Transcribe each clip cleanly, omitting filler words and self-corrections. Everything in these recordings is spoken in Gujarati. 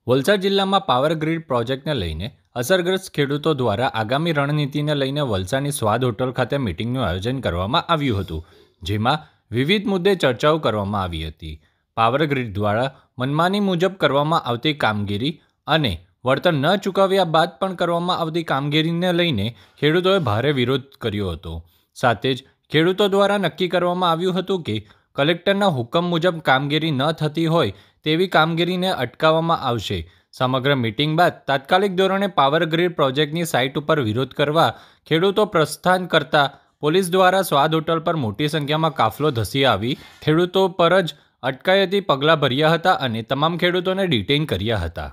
વલસાડ જિલ્લામાં પાવર ગ્રીડ પ્રોજેક્ટને લઈને અસરગ્રસ્ત ખેડૂતો દ્વારા આગામી રણનીતિને લઈને વલસાડની સ્વાદ હોટલ ખાતે મીટિંગનું આયોજન કરવામાં આવ્યું હતું, જેમાં વિવિધ મુદ્દે ચર્ચાઓ કરવામાં આવી હતી. પાવર ગ્રીડ દ્વારા મનમાની મુજબ કરવામાં આવતી કામગીરી અને વળતર ન ચૂકવ્યા બાદ પણ કરવામાં આવતી કામગીરીને લઈને ખેડૂતોએ ભારે વિરોધ કર્યો હતો. સાથે જ ખેડૂતો દ્વારા નક્કી કરવામાં આવ્યું હતું કે કલેક્ટરના હુકમ મુજબ કામગીરી ન થતી હોય તેવી કામગીરીને અટકાવવામાં આવશે. સમગ્ર મીટિંગ બાદ તાત્કાલિક ધોરણે પાવર ગ્રીડ પ્રોજેક્ટની સાઇટ ઉપર વિરોધ કરવા ખેડૂતો પ્રસ્થાન કરતા પોલીસ દ્વારા સ્વાદ હોટલ પર મોટી સંખ્યામાં કાફલો ધસી આવી ખેડૂતો પર જ અટકાયતી પગલાં ભર્યા હતા અને તમામ ખેડૂતોને ડિટેઇન કર્યા હતા.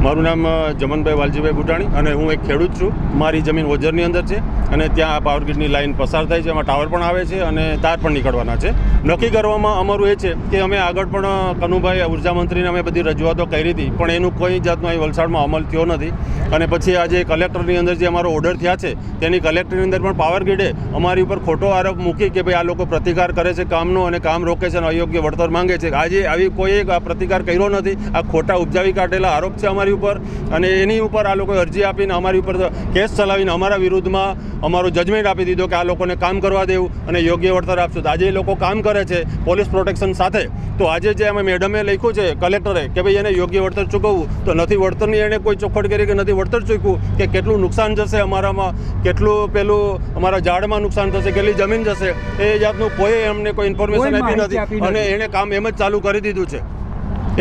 મારું નામ જમનભાઈ વાલજીભાઈ બુટાણી અને હું એક ખેડૂત છું. મારી જમીન ઓજરની અંદર છે અને ત્યાં પાવર ગ્રીડની લાઇન પસાર થાય છે. એમાં ટાવર પણ આવે છે અને તાર પણ નીકળવાના છે. નક્કી કરવામાં અમારું એ છે કે અમે આગળ પણ કનુભાઈ ઉર્જા મંત્રીને અમે બધી રજૂઆતો કરી હતી, પણ એનું કોઈ જાતનો અહીં વલસાડમાં અમલ થયો નથી. અને પછી આજે કલેક્ટરની અંદર જે અમારો ઓર્ડર થયા છે તેની કલેક્ટરની અંદર પણ પાવર ગ્રીડે અમારી ઉપર ખોટો આરોપ મૂકી કે ભાઈ આ લોકો પ્રતિકાર કરે છે કામનો અને કામ રોકે છે અને અયોગ્ય વળતર માંગે છે. આજે આવી કોઈ પ્રતિકાર કર્યો નથી. આ ખોટા ઉપજાવી કાઢેલા આરોપ છે અમારી ઉપર અને એની ઉપર આ લોકોએ અરજી આપીને અમારી ઉપર કેસ ચલાવીને અમારા વિરુદ્ધમાં અમારો જજમેન્ટ આપી દીધો કે આ લોકોને કામ કરવા દેવું અને યોગ્ય વળતર આપશું. તો આજે એ લોકો કામ કરે છે પોલીસ પ્રોટેક્શન સાથે. તો આજે જે અમે મેડમે લખ્યું છે કલેક્ટરે કે ભાઈ એને યોગ્ય વળતર ચૂકવવું, તો નથી વળતરની એણે કોઈ ચોખવટ કરી કે નથી વળતર ચૂકવું, કે કેટલું નુકસાન જશે અમારામાં, કેટલું પેલું અમારા ઝાડમાં નુકસાન થશે, કેટલી જમીન જશે, એ જાતનું કોઈ અમને કોઈ ઇન્ફોર્મેશન આપી નથી અને એણે કામ એમ જ ચાલુ કરી દીધું છે.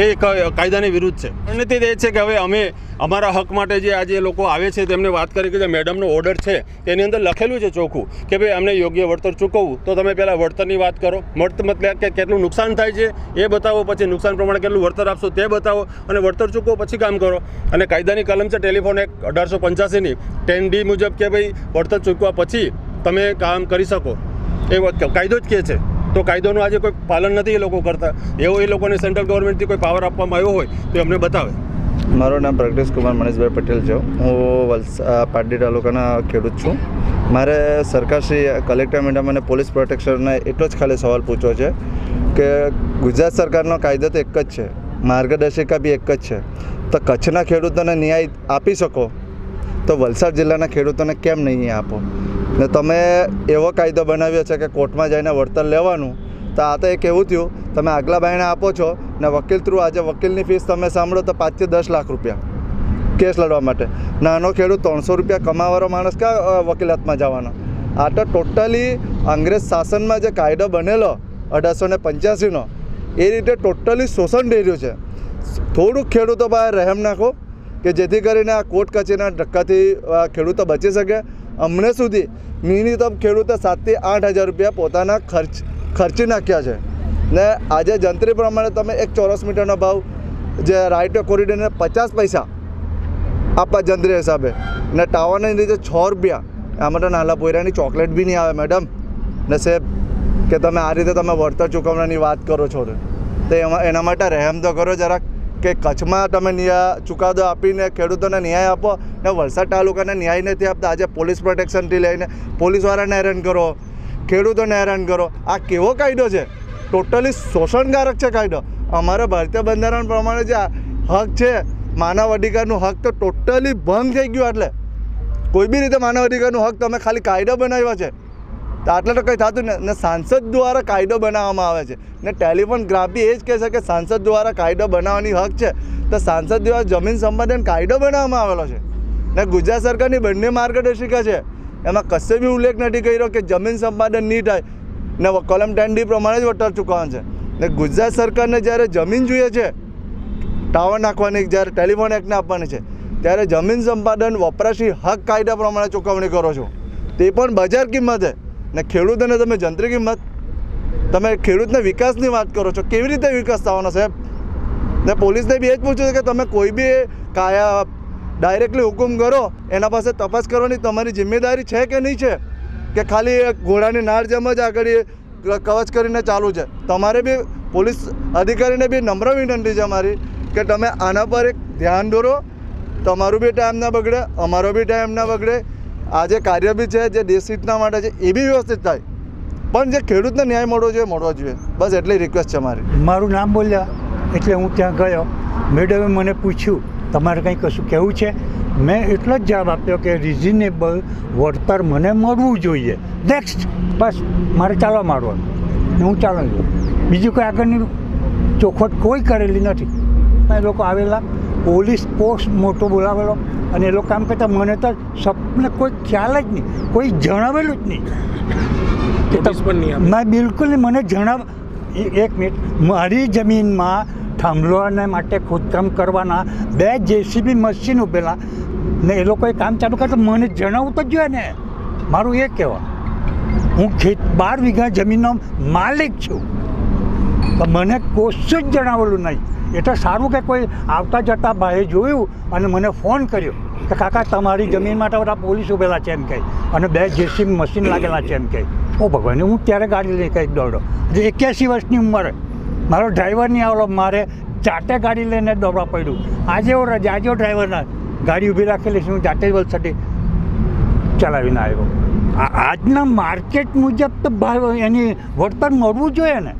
એ કાયદાની વિરુદ્ધ છે. રણનીતિ એ છે કે હવે અમે અમારા હક માટે જે આજે લોકો આવે છે તેમને વાત કરી કે જે મેડમનો ઓર્ડર છે તેની અંદર લખેલું છે ચોખ્ખું કે ભાઈ અમને યોગ્ય વળતર ચૂકવવું, તો તમે પહેલાં વળતરની વાત કરો. મતલબ કે કેટલું નુકસાન થાય છે એ બતાવો, પછી નુકસાન પ્રમાણે કેટલું વળતર આપશો તે બતાવો અને વળતર ચૂકવો પછી કામ કરો. અને કાયદાની કલમ છે ટેલિફોન એક્ટ 1885ની 10D મુજબ કે ભાઈ વળતર ચૂકવા પછી તમે કામ કરી શકો, એ કાયદો જ કહે છે. તો કાયદોનું આજે કોઈ પાલન નથી એ લોકો કરતા. એવો એ લોકોને સેન્ટ્રલ ગવર્મેન્ટથી કોઈ પાવર આપવામાં આવ્યો હોય તો અમને બતાવે. મારું નામ પ્રગટેશ કુમાર મનીષભાઈ પટેલ છે. હું પાટડી તાલુકાના ખેડૂત છું. મારે સરકારશ્રી કલેક્ટર મેડમ અને પોલીસ પ્રોટેક્શનને એટલો જ ખાલી સવાલ પૂછવો છે કે ગુજરાત સરકારનો કાયદો તો એક જ છે, માર્ગદર્શિકા બી એક જ છે. તો કચ્છના ખેડૂતોને ન્યાય આપી શકો તો વલસાડ જિલ્લાના ખેડૂતોને કેમ નહીં આપો? ને તમે એવો કાયદો બનાવ્યો છે કે કોર્ટમાં જઈને વળતર લેવાનું. તો આ તો એક એવું થયું, તમે આગલા બાયણે આપો છો ને વકીલ થ્રુ આજે વકીલની ફીસ તમે સાંભળો તો 5 થી 10 લાખ રૂપિયા કેસ લડવા માટે. નાનો ખેડૂત 300 રૂપિયા કમાવાળો માણસ ક્યાં વકીલાતમાં જવાનો? આ તો ટોટલી અંગ્રેજ શાસનમાં જે કાયદો બનેલો 1885નો એ રીતે ટોટલી શોષણ થઈ રહ્યું છે. થોડુંક ખેડૂતો પાસે રહેમ નાખો કે જેથી કરીને આ કોર્ટ કચેરીના ધક્કાથી ખેડૂતો બચી શકે. અમને સુધી મિનિમમ ખેડૂતો 7 થી 8 હજાર રૂપિયા પોતાના ખર્ચી નાખ્યા છે. ને આજે જંત્રી પ્રમાણે તમે 1 ચોરસ મીટરનો ભાવ જે રાઇટ કોરિડોરને 50 પૈસા આપવા જંત્રી હિસાબે, ને ટાવરના લીધે 6 રૂપિયા. આમાં તો નાના પોયરાની ચોકલેટ બી નહીં આવે મેડમ. ને સાહેબ કે તમે આ રીતે તમે વળતર ચૂકવવાની વાત કરો છો તો એના માટે રહેમ તો કરો જરાક, કે કચ્છમાં તમે ચુકાદો આપીને ખેડૂતોને ન્યાય આપો ને વલસાડ તાલુકાને ન્યાય નથી આપતા. આજે પોલીસ પ્રોટેક્શનથી લઈને પોલીસવાળાને હેરાન કરો, ખેડૂતોને હેરાન કરો. આ કેવો કાયદો છે? ટોટલી શોષણકારક છે કાયદો. અમારા ભારતીય બંધારણ પ્રમાણે જે હક છે માનવ અધિકારનું હક તો ટોટલી ભંગ થઈ ગયું. એટલે કોઈ બી રીતે માનવ અધિકારનું હક તમે ખાલી કાયદો બનાવ્યો છે તો આટલે તો કંઈ થતું ને સાંસદ દ્વારા કાયદો બનાવવામાં આવે છે. ને ટેલિફોન ગ્રાફી એ જ કહે છે કે સાંસદ દ્વારા કાયદો બનાવવાની હક છે. તો સાંસદ દ્વારા જમીન સંપાદન કાયદો બનાવવામાં આવેલો છે. ને ગુજરાત સરકારની બંને માર્ગદર્શિકા છે, એમાં કશે બી ઉલ્લેખ નથી કર્યો કે જમીન સંપાદન નહીં થાય ને કલમ 10D પ્રમાણે જ વળતર ચૂકવવાનું છે. ને ગુજરાત સરકારને જ્યારે જમીન જોઈએ છે ટાવર નાખવાની, જ્યારે ટેલિફોન એક્ટને આપવાની છે, ત્યારે જમીન સંપાદન વપરાશી હક કાયદા પ્રમાણે ચૂકવણી કરો છો, તે પણ બજાર કિંમતે. ને ખેડૂતોને તમે જંત્રી કિંમત, તમે ખેડૂતને વિકાસની વાત કરો છો. કેવી રીતે વિકાસ થવાનો સાહેબ? ને પોલીસને બી એ જ પૂછ્યું છે કે તમે કોઈ બી ડાયરેક્ટલી હુકમ કરો, એના પાસે તપાસ કરવાની તમારી જિમ્મેદારી છે કે નહીં છે, કે ખાલી ઘોડાની નાળ જેમ જ આગળ કવચ કરીને ચાલુ છે? તમારે બી પોલીસ અધિકારીને બી નમ્ર વિનંતી છે અમારી કે તમે આના પર એક ધ્યાન દોરો. તમારું બી ટાઈમ ના બગડે, અમારો બી ટાઈમ ના બગડે. આ જે કાર્ય બી છે જે દેશ હિતના માટે છે એ બી વ્યવસ્થિત થાય, પણ જે ખેડૂતને ન્યાય મળવો જોઈએ. બસ એટલી રિક્વેસ્ટ છે મારી. મારું નામ બોલ્યા એટલે હું ત્યાં ગયો મેડમે મને પૂછ્યું તમારે કંઈ કશું કહેવું છે? મેં એટલો જ જવાબ આપ્યો કે રિઝનેબલ વળતર મને મળવું જોઈએ. નેક્સ્ટ, બસ મારે ચાલવા માંડવાનું ને હું ચાલુ છું. બીજું કોઈ આગળની ચોખવટ કોઈ કરેલી નથી. એ લોકો આવેલા, પોલીસ પોસ્ટ મોટો બોલાવેલો અને એ લોકો કામ કરતા. મને તો સપને કોઈ ખ્યાલ જ નહીં, કોઈ જણાવેલું જ નહીં. મેં બિલકુલ નહીં. મને એક મિનિટ, મારી જમીનમાં થાંભલાને માટે ખોદકામ કરવાના 2 JCB મશીન ઉભેલા ને એ લોકોએ કામ ચાલુ કરતા. મને જણાવવું તો જોઈએ ને. મારું એ કહેવા, હું 12 વીઘા જમીનનો માલિક છું, તો મને કશું જ જણાવેલું નહીં. એટલે સારું કે કોઈ આવતા જતા ભાઈએ જોયું અને મને ફોન કર્યો કે કાકા તમારી જમીન માટે બધા પોલીસ ઉભેલા છે એમ કહે, અને 2 JCB મશીન લાગેલા છે એમ કહે. ઓ ભગવાન, હું ત્યારે ગાડી લઈ કંઈક દોડો. 81 વર્ષની ઉંમરે મારો ડ્રાઈવર નહીં આવેલો, મારે જાતે ગાડી લઈને દોડવા પડ્યું. આજે એવો રજા, આજે ડ્રાઈવરના ગાડી ઊભી રાખેલી છે, હું જાતે જ વલસાડથી ચલાવીને આવ્યો. આજના માર્કેટ મુજબ તો એની વળતર મળવું જોઈએ ને.